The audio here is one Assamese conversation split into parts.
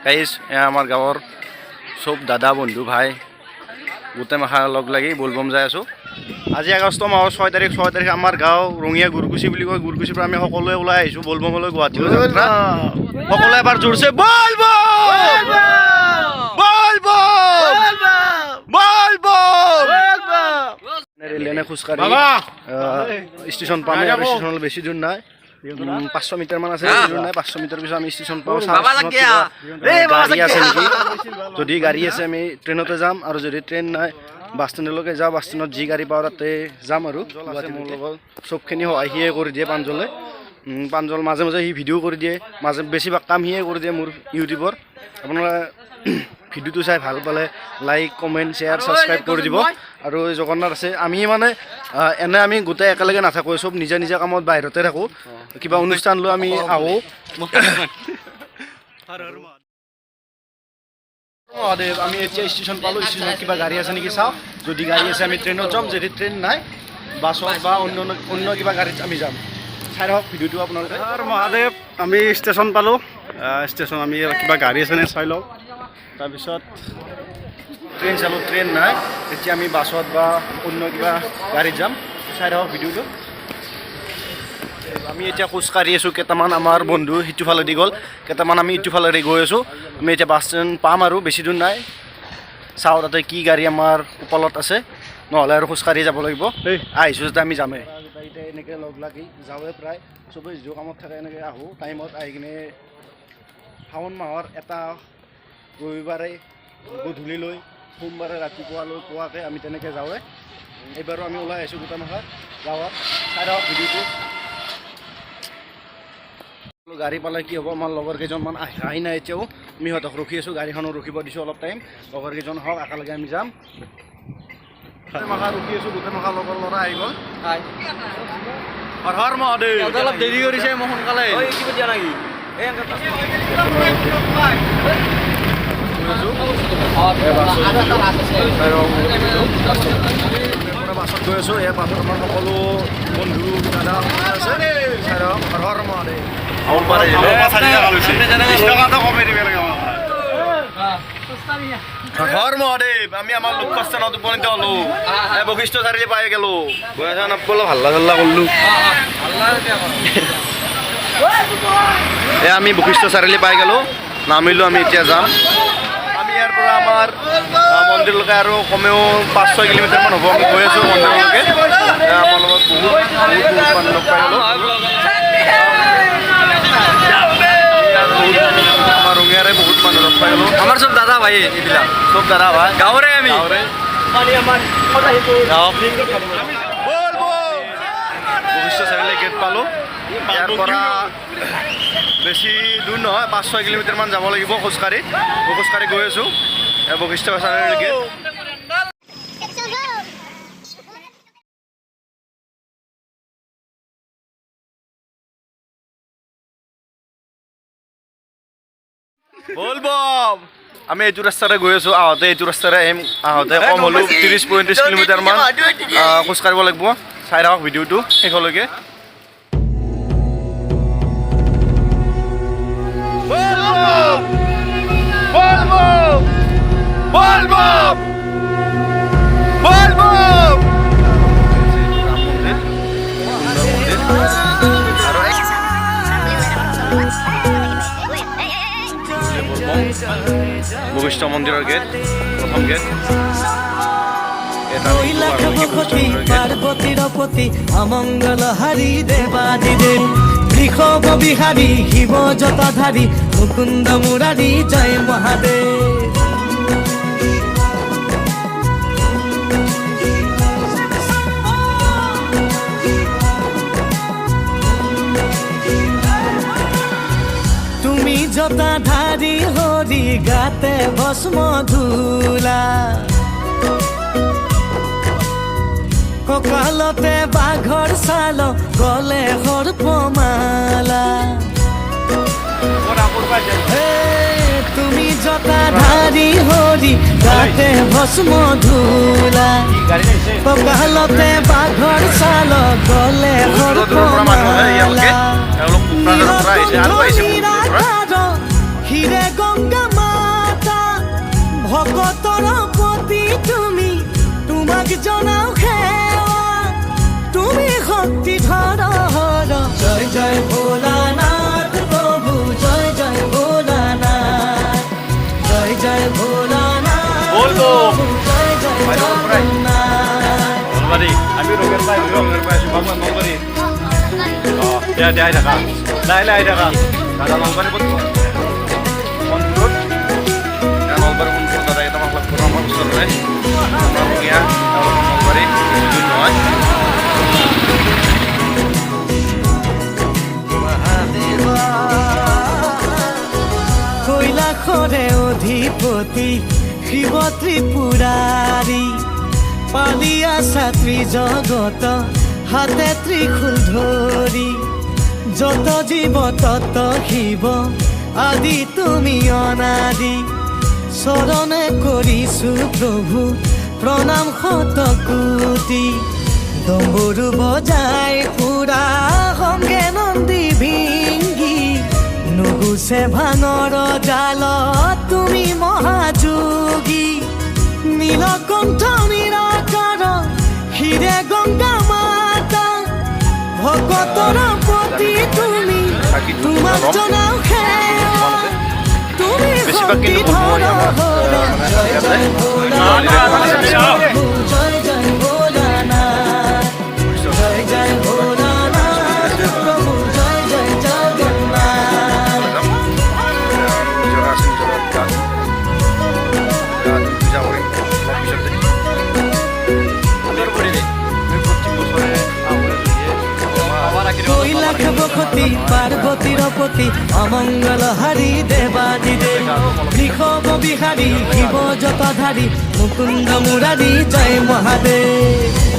গাইজ আমাৰ গাঁৱৰ চব দাদা বন্ধু ভাই গোটেই মাখা লগ লাগি বলবম যাই আছোঁ। আজি আগষ্ট মাহৰ 6 তাৰিখ আমাৰ গাঁও ৰঙিয়া গুৰকুচি বুলি কয়। গুৰকুচিৰ পৰা আমি সকলোৱে ওলাই আহিছোঁ বলবমলৈ গুৱাহাটীলৈ যাত্ৰা। সকলোৱে এবাৰ জোৰছে বলবম ৰেলেনে খোজকাঢ়ি ষ্টেচন পামে আৰু ষ্টেচনলৈ বেছি দূৰ নাই, 500 মিটাৰমান আছে। দূৰ নাই, 500 মিটাৰ পিছত আমি ষ্টেচন পাওঁ। গাড়ী আছে নেকি? যদি গাড়ী আছে আমি ট্ৰেইনতে যাম, আৰু যদি ট্ৰেইন নাই বাছ ষ্টেণ্ডলৈকে যাওঁ। বাছ ষ্টেণ্ডত যি গাড়ী পাওঁ তাতে যাম। আৰু মোৰ লগত চবখিনি সহায় সিয়ে কৰি দিয়ে প্ৰাঞ্জলে। প্ৰাঞ্জল মাজে মাজে সি ভিডিঅ' কৰি দিয়ে, বেছিভাগ কাম সিয়ে কৰি দিয়ে মোৰ ইউটিউবৰ। আপোনালোকে ভিডিঅ'টো চাই ভাল পালে লাইক কমেণ্ট শ্বেয়াৰ ছাবস্ক্ৰাইব কৰি দিব। আৰু জগন্নাথ আছে, আমি মানে এনে আমি গোটেই একেলগে নাথাকোঁ, চব নিজা নিজা কামত বাহিৰতে থাকোঁ। কিবা অনুষ্ঠান লৈ আমি আহোঁ। মহাদেৱ, আমি এতিয়া ষ্টেচন পালোঁ। ষ্টেচনত কিবা গাড়ী আছে নেকি চাওঁ। যদি গাড়ী আছে আমি ট্ৰেইনত যাম, যদি ট্ৰেইন নাই বাছত বা অন্য কিবা গাড়ীত আমি যাম। চাই থাকক ভিডিঅ'টো আপোনালোকে। মহাদেৱ, আমি ষ্টেচন পালোঁ। ষ্টেচন আমি কিবা গাড়ী আছে নে চাই লওঁ। তাৰপিছত ট্ৰেইন চালোঁ, ট্ৰেইন নাই। এতিয়া আমি বাছত বা অন্য কিবা গাড়ীত যাম। চাই থাকক ভিডিঅ'টো। আমি এতিয়া খোজকাঢ়ি আছোঁ। কেইটামান আমাৰ বন্ধু সিটো ফালেদি গ'ল, কেইটামান আমি ইটো ফালেদি গৈ আছোঁ। আমি এতিয়া বাছ ষ্টেণ্ড পাম আৰু বেছি দূৰ নাই। চাওঁ তাতে কি গাড়ী আমাৰ কপালত আছে, নহ'লে আৰু খোজকাঢ়ি যাব লাগিব। আহিছোঁ যেতিয়া আমি যামেই। এতিয়া এনেকৈ লগ লাগি যাওঁৱে প্ৰায় চবেই যিটো কামত থাকে এনেকৈ আহোঁ টাইমত। আহি কিনে শাওণ মাহৰ এটা ৰবিবাৰে গধূলি লৈ সোমবাৰে ৰাতিপুৱালৈ পোৱাকৈ আমি তেনেকৈ যাওঁৱে। এইবাৰো আমি ওলাই আহিছোঁ গোটেই মাহত গাঁৱত। চাই থাকক ভিডিঅ'টো। গাড়ী পালে কি হ'ব, আমাৰ লগৰ কেইজনমান আহি নাই এতিয়াও। আমি সিহঁতক ৰখি আছোঁ, গাড়ীখনো ৰখিব দিছোঁ অলপ টাইম। লগৰ কেইজন হওক, একেলগে আমি যাম। গোটেই মাখা ৰখি আছোঁ, গোটেই মাখা লগৰ ল'ৰা আহি গ'ল। হৰ হৰ মহাদেৱ। অলপ দেৰি কৰিছে, মই সোনকালে বাছত গৈ আছোঁ। এই বাছত আমাৰ সকলো বন্ধু দাদা আছে। হৰ হৰ মহাদেৱ। হৰ মহাদেৱ। আমি আমাৰ লক্ষ্যস্থানত উপনীত হ'লোঁ। বশিষ্ঠ চাৰিআলি পাই গ'লোঁ। হাল্লা চাল্লা কৰিলোঁ। আমি বশিষ্ঠ চাৰিআলি পাই গ'লোঁ, নামিলোঁ। আমি এতিয়া যাম। আমি ইয়াৰ পৰা আমাৰ মন্দিৰলৈকে আৰু কমেও 5-6 কিলোমিটাৰমান হ'ব। আমি গৈ আছোঁ মন্দিৰলৈকে। আমাৰ লগত বহুত মানুহ লগ পাই গ'লোঁ। আমাৰ ৰঙিয়াৰে বহুত মানুহ লগ পাই গ'লোঁ। আমাৰ চব দাদা ভাই, এইবিলাক চব দাদা ভাই, গাঁৱৰে আমি। বশিষ্ঠ চাৰিআলি গেট পালোঁ। ইয়াৰ পৰা বেছি দূৰ নহয়, 5-6 কিলোমিটাৰমান যাব লাগিব খোজকাঢ়ি। খোজকাঢ়ি গৈ আছোঁ বশিষ্ঠ চাৰিআলি গেট। বলবম। আমি এইটো ৰাস্তাৰে গৈ আছোঁ। আহোঁতে এইটো ৰাস্তাৰে আহিম। আহোঁতে কম হ'লেও 30-35 কিলোমিটাৰমান খোজকাঢ়িব লাগিব। চাই থাকক ভিডিঅ'টো শেষলৈকে। বশিষ্ঠ মন্দিৰৰ গেট, প্ৰথম গেট। পাৰ্বতীৰ পতি অমংগল হাৰি দেৱাদিদেৱ বৃষভ বিহাৰী শিৱ জটাধাৰী মুকুন্দ মুৰাৰী জয় মহাদেৱ। তুমি জটাধাৰী হৰি গাতে ভস্ম ধূলা, কঁকালতে বাঘৰ ছাল গলে সৰ্পমালা। তুমি জটাধাৰী হৰি গাতে ভস্ম ধূলা, কঁকালতে বাঘৰ ছাল গলে সৰ্পমালা। হিৰে গংগা ভকতৰ প্ৰতি তুমি তোমাক জনাও সেৱা তুমি শক্তি ধৰ জয় জয় ভোলানাথ প্ৰভু জয় জয় ভোলানাথ জয় জয় ভোলানাথ প্ৰভু জয় জয় জগন্নাথ আমি ৰঙেৰ পাই ভগৱান নলবাৰী দিয়া আহি থাকা লাহে লাহে আহি থাকা দাদা নলবাৰী ক'ত মন্দিৰত নলবাৰী মন্দিৰত দাদা এটা আমাক লগ আমাৰ ওচৰৰে নলবাৰী নহয় কৈলাসৰে অধিপতি শিৱ ত্ৰিপুৰাৰী পালিয়া ছাত্ৰী জগত হাতে ত্ৰিশূল ধৰি যত জীৱ তত শিৱ আদি তুমি অনাদি চৰণে কৰিছো প্ৰভু প্ৰণাম শতকোটি ডম্বৰু বজাই পুৰা সংগে নন্দী ভিংগি নুগুছে ভাঙৰ জালত তুমি মহাযোগী নীলকণ্ঠ নিৰাকাৰ হিৰে গংগা মাতা ভকতৰ প্ৰতি তুমি তোমাক জনাও সেৱা তুমি শক্তি ধৰ জয় জয় ভোলানাথ জয় জয় ভোলানাথ জয় জয় ভোলানাথ প্ৰভু জয় জয় জগন্নাথ কৈলাশ বসতি পাৰ্বতীৰ পতি অমংগল হাৰি দেৱাদিদেৱ বৃষভ বিহাৰী শিৱ জটাধাৰী মুকুন্দ মুৰাৰী জয় মহাদেৱ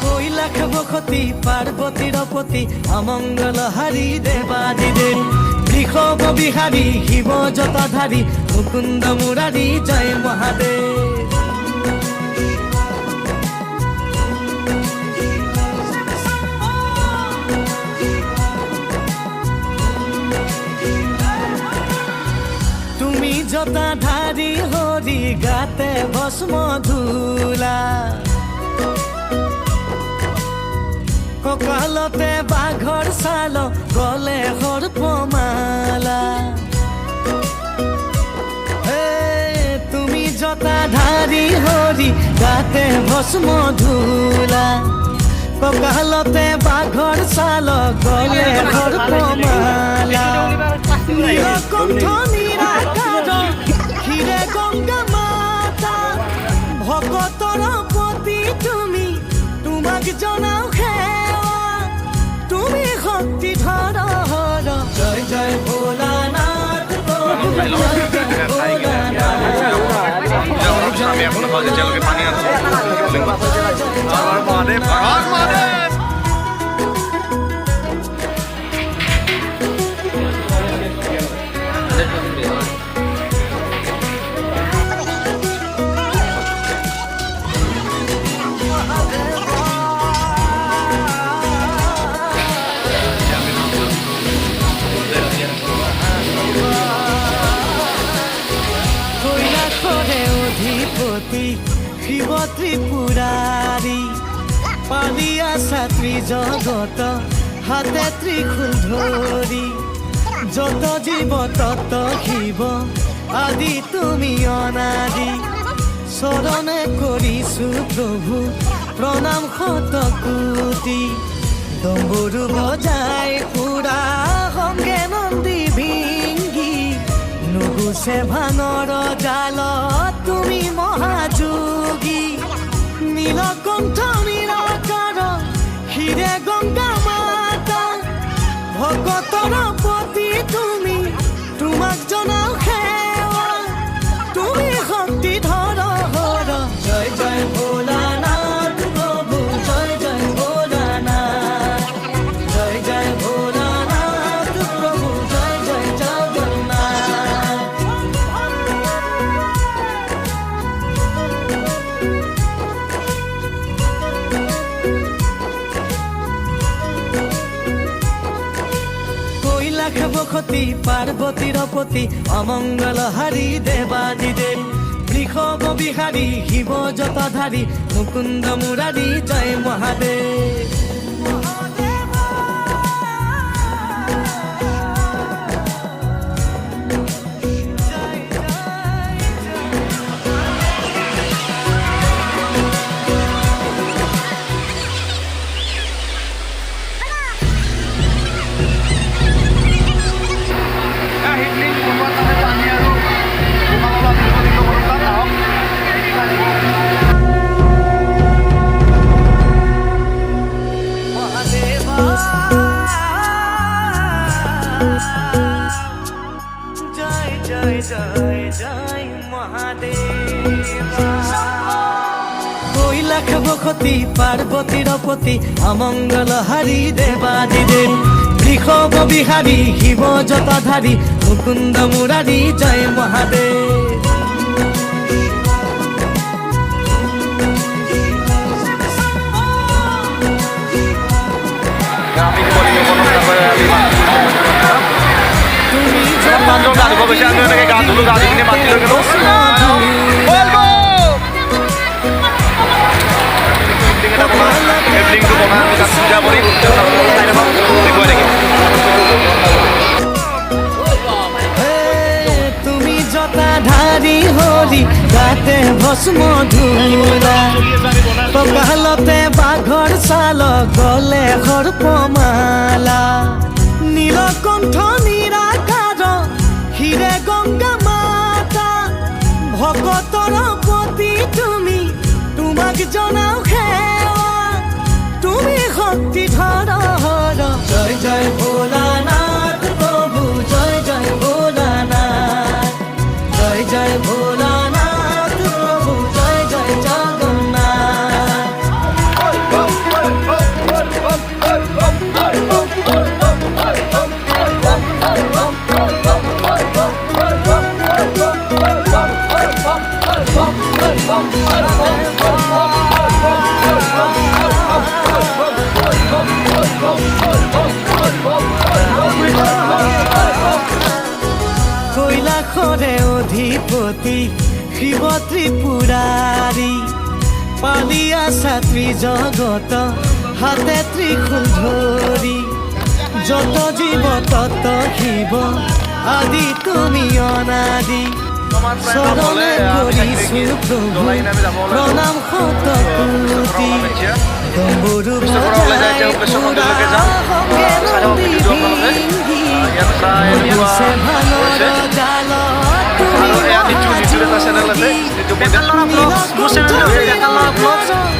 কৈলাশ বসতি পাৰ্বতীৰ পতি অমংগল হাৰি দেৱাদিদেৱ বৃষভ বিহাৰী শিৱ জটাধাৰী মুকুন্দ মুৰাৰী জয় মহাদেৱ তুমি জটাধাৰী হৰি গাতে ভস্ম ধূলা কঁকালতে বাঘৰ ছাল গলে সৰ্পমালা তুমি জটাধাৰী হৰি গাতে ভস্ম ধূলা কঁকালতে বাঘৰ ছাল গলে সৰ্পমালা নীলকণ্ঠ নিৰাকাৰ হিৰে গংগা মাতা ভকতৰ প্ৰতি তুমি তোমাক জনাও সেৱা তুমি শক্তি ধৰ জয় জয় ভোলানাথ প্ৰভু জয় জয় ভোলানাথ আমি আপোনালোকক যেতিয়ালৈকে পানী আনিছোঁ শিৱ ত্ৰিপুৰাৰী পালিয়া ছাত্ৰী জগত হাতে ত্ৰিশূল ধৰি যত জীৱ তত শিৱ আদি তুমি অনাদি চৰণে কৰিছো প্ৰভু প্ৰণাম শতকোটি ডম্বৰু বজাই পুৰা সংগে নন্দী ভিংগি নুগু নিউছে ভাঙৰ জালত তুমি মহাযোগী নীলকণ্ঠ নিৰাকাৰ হিৰে গংগা মাতা ভকতৰ প্ৰতি তুমি তোমাক জনাও সেৱা তুমি শক্তি ধৰ জয় জয় ভোলানাথ প্ৰভু জয় জয় ভোলানাথ জয় জয় ভোলানাথ প্ৰভু জয় জয় জগন্নাথ কৈলাশ বসতি পাৰ্বতীৰ পতি অমংগল হাৰি দেৱাদিদেৱ বৃষভ বিহাৰী শিৱ জটাধাৰী মুকুন্দ মুৰাৰী জয় মহাদেৱ জয় জয় জয় জয় মহাদেৱ কৈলাশ বসতি পাৰ্বতীৰ পতি অমংগল হাৰি দেৱাদিদেৱ বৃষভ বিহাৰী শিৱ জটাধাৰী মুকুন্দ মুৰাৰী জয় মহাদেৱ আমি মাত্ৰ গা ধুব গৈছে আমি এনেকৈ গা ধুলো গা ধুই কিনে মাতি লৈ গ'লো এটা বনাই এভলিংটো বনাই আমি তাত পূজা কৰি দেখুৱাই থাকিম তুমি জটাধাৰী হৰি গাতে ভস্ম ধূলা কঁকালতে বাঘৰ ছাল গলে সৰ্পমালা নীলকণ্ঠ নিৰাকাৰ হিৰে গংগা মাতা ভকতৰ প্ৰতি তুমি তোমাক জনাও সেৱা তুমি শক্তি ধৰ জয় জয় ভোলানাথ প্ৰভু জয় জয় ভোলানাথ জয় জয় ভোলানাথ প্ৰভু জয় জয় জগন্নাথ কৈলাশৰে অধিপতি শিৱ ত্ৰিপুৰাৰী পালি আছা ত্ৰিজগত হাতে ত্ৰিশূল ধৰি যত জীৱ তত শিৱ আদি তুমি অনাদি চৰণে কৰিছো প্ৰভু প্ৰণাম শতকোটি ডম্বৰু বজাই পুৰা হকে নন্দী ভিংগি নিউছে ভাঙৰ জালত তুমি মহাযোগী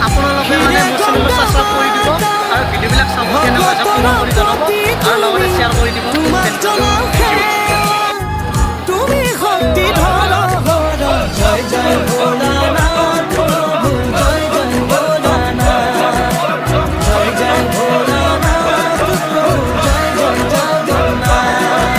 আপোনালোকে মানে মোৰ চেনেলটো ছাবস্ক্ৰাইব কৰি দিব আৰু ভিডিঅ'বিলাক চাব কেনেকুৱা হৈছে কমেণ্ট কৰি জনাব আৰু লগতে শ্বেয়াৰ কৰি দিব তোমাক জনাও সেৱা তুমি শক্তি ধৰ জয় জয় ভোলানাথ প্ৰভু জয় জয় ভোলানাথ জয় জয় ভোলানাথ প্ৰভু জয় জয় জগন্নাথ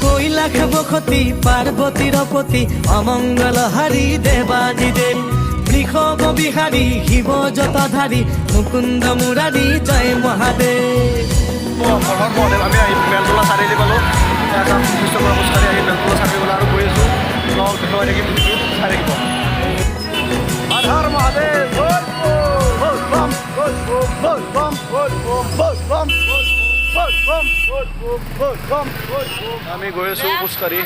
কৈলাশ বসতি পাৰ্বতীৰ পতি অমংগল হাৰি দেৱাদিদেৱ বৃষভ বিহাৰী শিৱ জটাধাৰী মুকুন্দ মুৰাৰী জয় মহাদেৱ মহাদেৱ আমি আহি বেলতলা চাৰিআলি পালোঁ বিশ্বকৰ্মা খোজকাঢ়ি আহি বেলতলা চাৰিআলি আৰু গৈ আছোঁ লগ দেখুৱাই থাকিম চাই থাকিব আধাৰ মহাদেৱ আমি গৈ আছোঁ খোজকাঢ়ি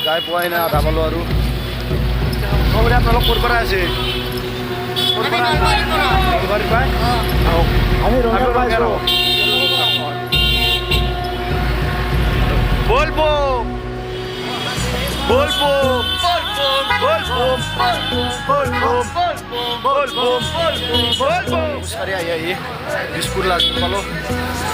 যাই পোৱাই নাই আধা পালোঁ আৰু খবৰে আপোনালোক ক'ৰ পৰা আছে নলবাৰীৰ পৰা আহক আমি ৰঙিয়াৰ পৰা আছোঁ বলবো বলবো খোজকাঢ়ি আহি বিস্কুট লাজ পালোঁ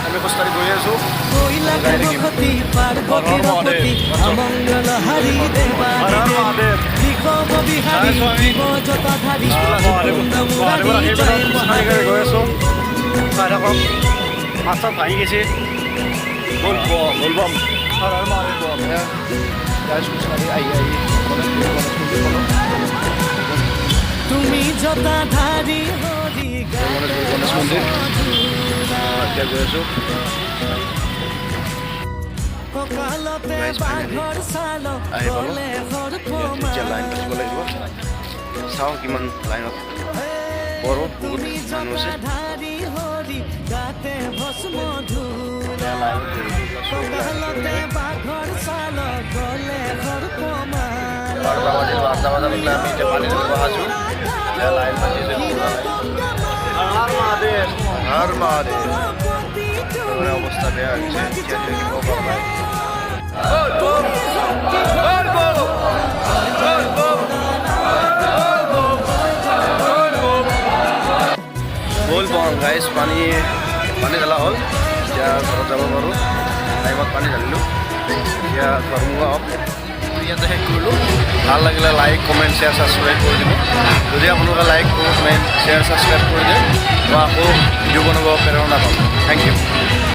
আমি খোজকাঢ়ি গৈ আছোঁ কৈলাসতি পাৰ্বতী ৰপতি অমংগল হাৰি দেৱাদিদেৱ বিষম বিহাৰী শিৱ জটাধাৰী মুকুন্দ মুৰাৰী জয় মহাদেৱ গৈ আছোঁ চাই থাকক মাছ চাছ ভাঙি গৈছে বলবম খোজকাঢ়ি আহি তুমি জটাধাৰী হৰি গণেশ মন্দিৰ এতিয়া গৈ আছোঁ কঁকালতে বাঘৰ ছাল আহি পালোঁ গলে এতিয়া লাইন পাতিব লাগিব চাওঁ কিমান লাইনত বৰ বহুত মানুহ আছে ধাৰী হৰি গাতে ভস্ম ধূল কঁকালতে বাঘৰ ছাল গলে সৰ্পমাল আঠটা বজালৈকে আমি এতিয়া পানী ঢালিব আছোঁ এতিয়া লাইন পাতিছে হৰ মহাদেৱ মানে অৱস্থা বেয়া হৈছে এতিয়া থাকিব পৰা নাই বলবম গাইজ পানী ঢালা হ'ল এতিয়া ঘৰত যাব পাৰোঁ টাইমত পানী ঢালিলোঁ এতিয়া ঘৰমুৱা হওক ইয়াতে শেষ কৰিলোঁ ভাল লাগিলে লাইক কমেণ্ট শ্বেয়াৰ ছাবস্ক্ৰাইব কৰি দিব যদি আপোনালোকে লাইক কমেণ্ট শ্বেয়াৰ ছাবস্ক্ৰাইব কৰি দিয়ে মই আকৌ ভিডিঅ' বনাব প্ৰেৰণা পাম থেংক ইউ